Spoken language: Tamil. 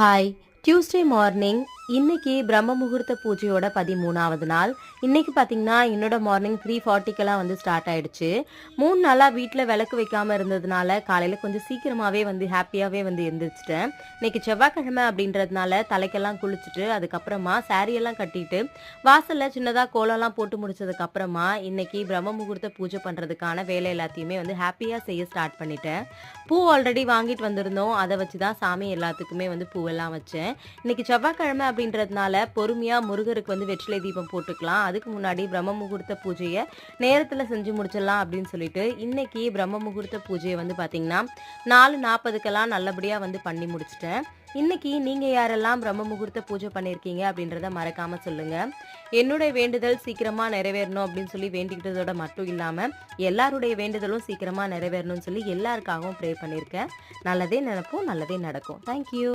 ஹாய். டியூஸ்டே மார்னிங் இன்னைக்கு பிரம்ம முகூர்த்த பூஜையோட 13வது நாள். இன்னைக்கு பார்த்தீங்கன்னா, என்னோட மார்னிங் 3:40க்கெல்லாம் வந்து ஸ்டார்ட் ஆயிடுச்சு. 3 நாளா வீட்ல விளக்கு வைக்காம இருந்ததுனால, காலையில கொஞ்சம் சீக்கிரமாவே வந்து ஹேப்பியாவே வந்து எந்திரிச்சுட்டேன். இன்னைக்கு செவ்வாய்க்கிழமை அப்படின்றதுனால தலைக்கெல்லாம் குளிச்சுட்டு, அதுக்கப்புறமா சாரி எல்லாம் கட்டிட்டு, வாசல்ல சின்னதா கோலம்லாம் போட்டு முடிச்சதுக்கு அப்புறமா, இன்னைக்கு பிரம்ம முகூர்த்த பூஜை பண்றதுக்கான வேலை எல்லாத்தையுமே வந்து ஹேப்பியா செய்ய ஸ்டார்ட் பண்ணிட்டேன். பூ ஆல்ரெடி வாங்கிட்டு வந்திருந்தோம். அத வச்சு தான் சாமி எல்லாத்துக்குமே வந்து பூவெல்லாம் வச்சேன். இன்னைக்கு செவ்வாய்க்கிழமை அப்படின்றதுனால பொறுமையா முருகருக்கு வந்து வெற்றிலை தீபம் போட்டுக்கலாம். அதுக்கு முன்னாடி பிரம்ம முகூர்த்த பூஜைய நேரத்துல செஞ்சு முடிச்சிடலாம் அப்படின்னு சொல்லிட்டு, இன்னைக்கு பிரம்ம முகூர்த்த பூஜைய வந்து பார்த்தீங்கன்னா, 4:40க்கெல்லாம் நல்லபடியா வந்து பண்ணி முடிச்சுட்டேன். இன்னைக்கு நீங்க யாரெல்லாம் பிரம்ம முகூர்த்த பூஜை பண்ணியிருக்கீங்க அப்படின்றத மறக்காம சொல்லுங்க. என்னுடைய வேண்டுதல் சீக்கிரமா நிறைவேறணும் அப்படின்னு சொல்லி வேண்டிக்கிட்டதோட மட்டும் இல்லாம, எல்லாருடைய வேண்டுதலும் சீக்கிரமா நிறைவேறணும்னு சொல்லி எல்லாருக்காகவும் ப்ரே பண்ணியிருக்கேன். நல்லதே நினைப்போம், நல்லதே நடக்கும். Thank you.